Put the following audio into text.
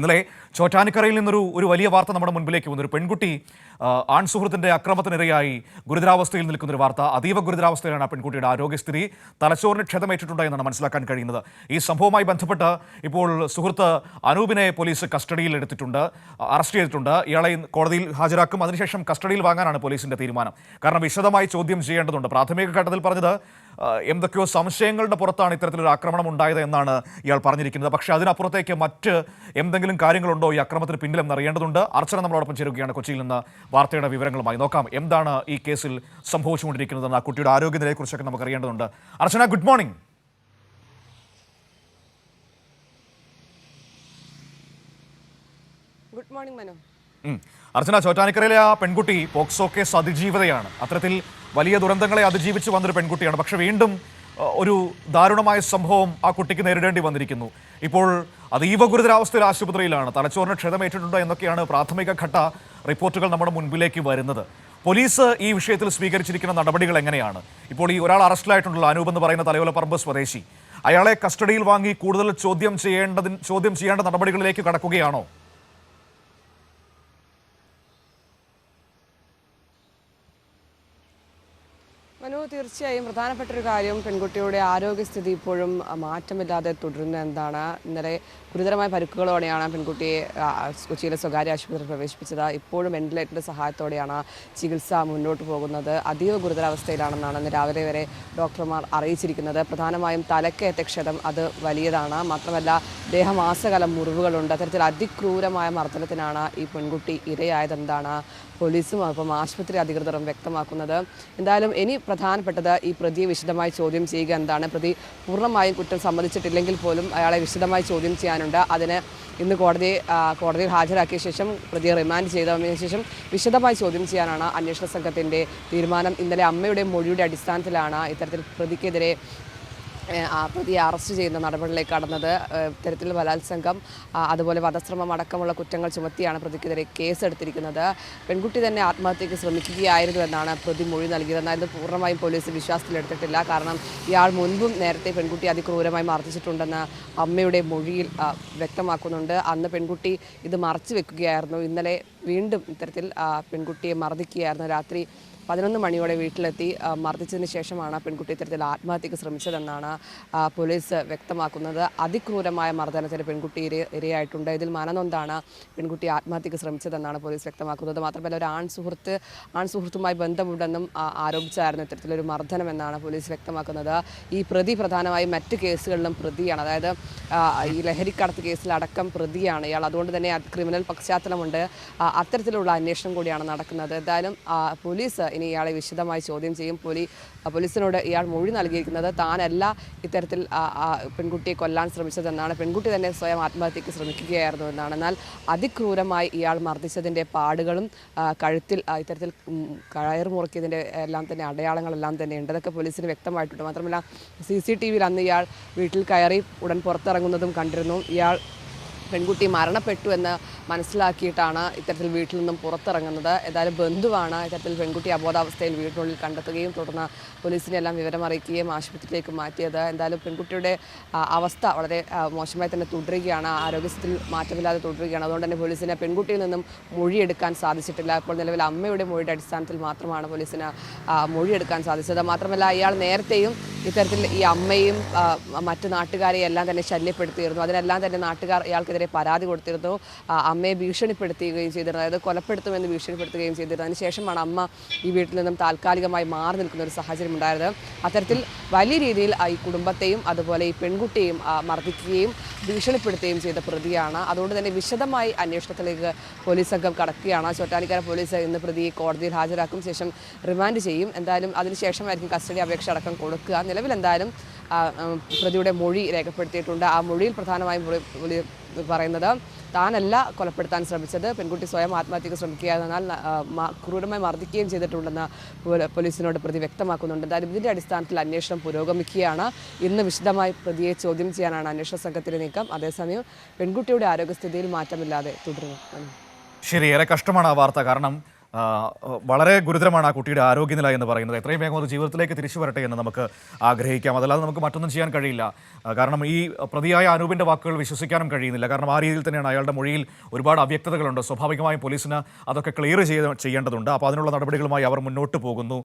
ഇന്നലെ ചോറ്റാനിക്കരയിൽ നിന്നൊരു വലിയ വാർത്ത നമ്മുടെ മുൻപിലേക്ക് വന്നു. ഒരു പെൺകുട്ടി ആൺ സുഹൃത്തിൻ്റെ അക്രമത്തിനിരയായി ഗുരുതരാവസ്ഥയിൽ നിൽക്കുന്നൊരു വാർത്ത. അതീവ ഗുരുതരാവസ്ഥയിലാണ് ആ പെൺകുട്ടിയുടെ ആരോഗ്യസ്ഥിതി. തലച്ചോറിന് ക്ഷതമേറ്റിട്ടുണ്ട് എന്നാണ് മനസ്സിലാക്കാൻ കഴിയുന്നത്. ഈ സംഭവവുമായി ബന്ധപ്പെട്ട് ഇപ്പോൾ സുഹൃത്ത് അനൂപിനെ പോലീസ് കസ്റ്റഡിയിൽ എടുത്തിട്ടുണ്ട്, അറസ്റ്റ് ചെയ്തിട്ടുണ്ട്. ഇയാളെ കോടതിയിൽ ഹാജരാക്കും. അതിനുശേഷം കസ്റ്റഡിയിൽ വാങ്ങാനാണ് പോലീസിന്റെ തീരുമാനം. കാരണം വിശദമായി ചോദ്യം ചെയ്യേണ്ടതുണ്ട്. പ്രാഥമിക ഘട്ടത്തിൽ പറഞ്ഞത് എന്തൊക്കെയോ സംശയങ്ങളുടെ പുറത്താണ് ഇത്തരത്തിലൊരു ആക്രമണം ഉണ്ടായത് എന്നാണ് ഇയാൾ പറഞ്ഞിരിക്കുന്നത്. പക്ഷേ അതിനപ്പുറത്തേക്ക് മറ്റ് എന്തെങ്കിലും കാര്യങ്ങളുണ്ടോ ഈ അക്രമത്തിന് പിന്നിലെന്ന് അറിയേണ്ടതുണ്ട്. അർച്ചന നമ്മളോടൊപ്പം ചേരുകയാണ് കൊച്ചിയിൽ നിന്ന് വാർത്തയുടെ വിവരങ്ങളുമായി. നോക്കാം എന്താണ് ഈ കേസിൽ സംഭവിച്ചുകൊണ്ടിരിക്കുന്നതെന്ന്, ആ കുട്ടിയുടെ ആരോഗ്യനിലയെക്കുറിച്ചൊക്കെ നമുക്ക് അറിയേണ്ടതുണ്ട്. Archana, good morning. Good morning Manu. Archana, ചോറ്റാനിക്കരയിലെ ആ പെൺകുട്ടി പോക്സോ കേസ് അതിജീവിതയാണ്. അത്തരത്തിൽ വലിയ ദുരന്തങ്ങളെ അതിജീവിച്ച് വന്നൊരു പെൺകുട്ടിയാണ്. പക്ഷെ വീണ്ടും ഒരു ദാരുണമായ സംഭവം ആ കുട്ടിക്ക് നേരിടേണ്ടി വന്നിരിക്കുന്നു. ഇപ്പോൾ അതീവ ഗുരുതരാവസ്ഥയിൽ ആശുപത്രിയിലാണ്. തലച്ചോറിന് ക്ഷതമേറ്റിട്ടുണ്ട് എന്നൊക്കെയാണ് പ്രാഥമിക ഘട്ട റിപ്പോർട്ടുകൾ നമ്മുടെ മുൻപിലേക്ക് വരുന്നത്. പോലീസ് ഈ വിഷയത്തിൽ സ്വീകരിച്ചിരിക്കുന്ന നടപടികൾ എങ്ങനെയാണ്? ഇപ്പോൾ ഈ ഒരാൾ അറസ്റ്റിലായിട്ടുണ്ടല്ലോ, അനൂപ് എന്ന് പറയുന്ന തലയോലപ്പറമ്പ് സ്വദേശി. അയാളെ കസ്റ്റഡിയിൽ വാങ്ങി കൂടുതൽ ചോദ്യം ചെയ്യേണ്ട നടപടികളിലേക്ക് കടക്കുകയാണോ? മനു, തീർച്ചയായും പ്രധാനപ്പെട്ട ഒരു കാര്യം പെൺകുട്ടിയുടെ ആരോഗ്യസ്ഥിതി ഇപ്പോഴും മാറ്റമില്ലാതെ തുടരുന്ന എന്താണ്. ഇന്നലെ ഗുരുതരമായ പരിക്കുകളോടെയാണ് പെൺകുട്ടിയെ കൊച്ചിയിലെ സ്വകാര്യ ആശുപത്രിയിൽ പ്രവേശിപ്പിച്ചത്. ഇപ്പോഴും വെന്റിലേറ്ററിൻ്റെ സഹായത്തോടെയാണ് ചികിത്സ മുന്നോട്ട് പോകുന്നത്. അതീവ ഗുരുതരാവസ്ഥയിലാണെന്നാണ് ഇന്ന് രാവിലെ വരെ ഡോക്ടർമാർ അറിയിച്ചിരിക്കുന്നത്. പ്രധാനമായും തലക്കേറ്റ ക്ഷതം അത് വലിയതാണ്. മാത്രമല്ല ദേഹമാസകലം മുറിവുകളുണ്ട്. അത്തരത്തിൽ അതിക്രൂരമായ മർദ്ദനത്തിനാണ് ഈ പെൺകുട്ടി ഇരയായതെന്താണ് പോലീസും അപ്പം ആശുപത്രി അധികൃതരും വ്യക്തമാക്കുന്നത്. എന്തായാലും ഇനി പ്രധാനപ്പെട്ടത് ഈ പ്രതിയെ വിശദമായി ചോദ്യം ചെയ്യുക എന്താണ്. പ്രതി പൂർണ്ണമായും കുറ്റം സമ്മതിച്ചിട്ടില്ലെങ്കിൽ പോലും അയാളെ വിശദമായി ചോദ്യം ചെയ്യാനുണ്ട്. അതിന് ഇന്ന് കോടതിയിൽ ഹാജരാക്കിയ ശേഷം പ്രതിയെ റിമാൻഡ് ചെയ്തതിനു ശേഷം വിശദമായി ചോദ്യം ചെയ്യാനാണ് അന്വേഷണ സംഘത്തിൻ്റെ തീരുമാനം. ഇന്നലെ അമ്മയുടെ മൊഴിയുടെ അടിസ്ഥാനത്തിലാണ് ഇത്തരത്തിൽ പ്രതിക്കെതിരെ പ്രതിയെ അറസ്റ്റ് ചെയ്യുന്ന നടപടികളിലേക്ക് കടന്നത്. ഇത്തരത്തിൽ ബലാത്സംഗം, അതുപോലെ വധശ്രമം അടക്കമുള്ള കുറ്റങ്ങൾ ചുമത്തിയാണ് പ്രതിക്കെതിരെ കേസെടുത്തിരിക്കുന്നത്. പെൺകുട്ടി തന്നെ ആത്മഹത്യയ്ക്ക് ശ്രമിക്കുകയായിരുന്നു എന്നാണ് പ്രതി മൊഴി നൽകിയത്. എന്നാൽ ഇത് പൂർണ്ണമായും പോലീസ് വിശ്വാസത്തിലെടുത്തിട്ടില്ല. കാരണം ഇയാൾ മുൻപും നേരത്തെ പെൺകുട്ടി അതിക്രൂരമായി മർദ്ദിച്ചിട്ടുണ്ടെന്ന് അമ്മയുടെ മൊഴിയിൽ വ്യക്തമാക്കുന്നുണ്ട്. അന്ന് പെൺകുട്ടി ഇത് മറച്ചു വെക്കുകയായിരുന്നു. ഇന്നലെ വീണ്ടും ഇത്തരത്തിൽ പെൺകുട്ടിയെ മർദ്ദിക്കുകയായിരുന്നു. രാത്രി 11 മണിയോടെ വീട്ടിലെത്തി മർദ്ദിച്ചതിന് ശേഷമാണ് പെൺകുട്ടി ഇത്തരത്തിൽ ആത്മഹത്യക്ക് ശ്രമിച്ചതെന്നാണ് പോലീസ് വ്യക്തമാക്കുന്നത്. അതിക്രൂരമായ മർദ്ദനത്തിന് പെൺകുട്ടി ഇരയായിട്ടുണ്ട്. ഇതിൽ മനനൊന്താണ് പെൺകുട്ടി ആത്മഹത്യക്ക് ശ്രമിച്ചതെന്നാണ് പോലീസ് വ്യക്തമാക്കുന്നത്. മാത്രമല്ല ഒരു ആൺസുഹൃത്തുമായി ബന്ധമുണ്ടെന്നും ആരോപിച്ചായിരുന്നു ഇത്തരത്തിലൊരു മർദ്ദനമെന്നാണ് പോലീസ് വ്യക്തമാക്കുന്നത്. ഈ പ്രതി പ്രധാനമായും മറ്റ് കേസുകളിലും പ്രതിയാണ്. അതായത് ഈ ലഹരിക്കടത്ത് കേസിലടക്കം പ്രതിയാണ് ഇയാൾ. അതുകൊണ്ട് തന്നെ ക്രിമിനൽ പശ്ചാത്തലമുണ്ട്. അത്തരത്തിലുള്ള അന്വേഷണം കൂടിയാണ് നടക്കുന്നത്. എന്തായാലും പോലീസ് ഇനി ഇയാളെ വിശദമായി ചോദ്യം ചെയ്യും. പോലീസിനോട് ഇയാൾ മൊഴി നൽകിയിരിക്കുന്നത് താനല്ല ഇത്തരത്തിൽ പെൺകുട്ടിയെ കൊല്ലാൻ ശ്രമിച്ചതെന്നാണ്. പെൺകുട്ടി തന്നെ സ്വയം ആത്മഹത്യക്ക് ശ്രമിക്കുകയായിരുന്നു എന്നാണ്. എന്നാൽ അതിക്രൂരമായി ഇയാൾ മർദ്ദിച്ചതിൻ്റെ പാടുകളും കഴുത്തിൽ ഇത്തരത്തിൽ കയർ മുറുക്കിയതിൻ്റെ എല്ലാം തന്നെ അടയാളങ്ങളെല്ലാം തന്നെ ഉണ്ട്. അതൊക്കെ പോലീസിന് വ്യക്തമായിട്ടുണ്ട്. മാത്രമല്ല CCTVയിൽ അന്ന് ഇയാൾ വീട്ടിൽ കയറി ഉടൻ പുറത്തിറങ്ങുന്നതും കണ്ടിരുന്നു. ഇയാൾ പെൺകുട്ടി മരണപ്പെട്ടു എന്ന് മനസ്സിലാക്കിയിട്ടാണ് ഇത്തരത്തിൽ വീട്ടിൽ നിന്നും പുറത്തിറങ്ങുന്നത്. ഏതായാലും ബന്ധുവാണ് ഇത്തരത്തിൽ പെൺകുട്ടി അബോധാവസ്ഥയിൽ വീട്ടിനുള്ളിൽ കണ്ടെത്തുകയും തുടർന്ന് പോലീസിനെ എല്ലാം വിവരം അറിയിക്കുകയും ആശുപത്രിയിലേക്ക് മാറ്റിയത്. എന്തായാലും പെൺകുട്ടിയുടെ അവസ്ഥ വളരെ മോശമായി തന്നെ തുടരുകയാണ്. ആരോഗ്യസ്ഥിതിയിൽ മാറ്റമില്ലാതെ തുടരുകയാണ്. അതുകൊണ്ട് തന്നെ പോലീസിന് പെൺകുട്ടിയിൽ നിന്നും മൊഴിയെടുക്കാൻ സാധിച്ചിട്ടില്ല. ഇപ്പോൾ നിലവിൽ അമ്മയുടെ മൊഴിയുടെ അടിസ്ഥാനത്തിൽ മാത്രമാണ് പോലീസിന് മൊഴിയെടുക്കാൻ സാധിച്ചത്. മാത്രമല്ല ഇയാൾ നേരത്തെയും ഇത്തരത്തിൽ ഈ അമ്മയും മറ്റു നാട്ടുകാരെയും എല്ലാം തന്നെ ശല്യപ്പെടുത്തിയിരുന്നു. അതിനെല്ലാം തന്നെ നാട്ടുകാർ ഇയാൾക്കെതിരെ പരാതി കൊടുത്തിരുന്നു. അമ്മയെ ഭീഷണിപ്പെടുത്തുകയും ചെയ്തിരുന്നു. അതായത് കൊലപ്പെടുത്തുമെന്ന് ഭീഷണിപ്പെടുത്തുകയും ചെയ്തിരുന്നു. അതിനുശേഷമാണ് അമ്മ ഈ വീട്ടിൽ നിന്നും താൽക്കാലികമായി മാറി നിൽക്കുന്ന ഒരു സാഹചര്യം ഉണ്ടായത്. അത്തരത്തിൽ വലിയ രീതിയിൽ ഈ കുടുംബത്തെയും അതുപോലെ ഈ പെൺകുട്ടിയെയും മർദ്ദിക്കുകയും ഭീഷണിപ്പെടുത്തുകയും ചെയ്ത പ്രതിയാണ്. അതുകൊണ്ട് തന്നെ വിശദമായി അന്വേഷണത്തിലേക്ക് പോലീസ് സംഘം കടക്കുകയാണ്. ചോറ്റാനിക്കര പോലീസ് ഇന്ന് പ്രതിയെ കോടതിയിൽ ഹാജരാക്കും, ശേഷം റിമാൻഡ് ചെയ്യും. എന്തായാലും അതിനുശേഷമായിരിക്കും കസ്റ്റഡി അപേക്ഷ അടക്കം കൊടുക്കുക. നിലവിൽ എന്തായാലും പ്രതിയുടെ മൊഴി രേഖപ്പെടുത്തിയിട്ടുണ്ട്. ആ മൊഴിയിൽ പ്രധാനമായും പറയുന്നത് താനല്ല കൊലപ്പെടുത്താൻ ശ്രമിച്ചത്, പെൺകുട്ടി സ്വയം ആത്മഹത്യക്ക് ശ്രമിക്കുകയായിരുന്നാൽ ക്രൂരമായി മർദ്ദിക്കുകയും ചെയ്തിട്ടുണ്ടെന്ന് പോലീസിനോട് പ്രതി വ്യക്തമാക്കുന്നുണ്ട്. എന്തായാലും ഇതിൻ്റെ അടിസ്ഥാനത്തിൽ അന്വേഷണം പുരോഗമിക്കുകയാണ്. ഇന്ന് വിശദമായി പ്രതിയെ ചോദ്യം ചെയ്യാനാണ് അന്വേഷണ സംഘത്തിൻ്റെ നീക്കം. അതേസമയം പെൺകുട്ടിയുടെ ആരോഗ്യസ്ഥിതിയിൽ മാറ്റമില്ലാതെ തുടരുന്നു. ശരി, ഏറെ കഷ്ടമാണ് ആ വാർത്ത. കാരണം വളരെ ഗുരുതരമാണ് ആ കുട്ടിയുടെ ആരോഗ്യനില എന്ന് പറയുന്നത്. എത്രയും വേഗം അത് ജീവിതത്തിലേക്ക് തിരിച്ചു വരട്ടെ എന്ന് നമുക്ക് ആഗ്രഹിക്കാം. അതല്ലാതെ നമുക്ക് മറ്റൊന്നും ചെയ്യാൻ കഴിയില്ല. കാരണം ഈ പ്രതിയായ അനൂപിൻ്റെ വാക്കുകൾ വിശ്വസിക്കാനും കഴിയുന്നില്ല. കാരണം ആ രീതിയിൽ തന്നെയാണ് അയാളുടെ മൊഴിയിൽ ഒരുപാട് അവ്യക്തതകളുണ്ട്. സ്വാഭാവികമായും പോലീസിന് അതൊക്കെ ക്ലിയർ ചെയ്യേണ്ടതുണ്ട്. അപ്പോൾ അതിനുള്ള നടപടികളുമായി അവർ മുന്നോട്ട് പോകുന്നു.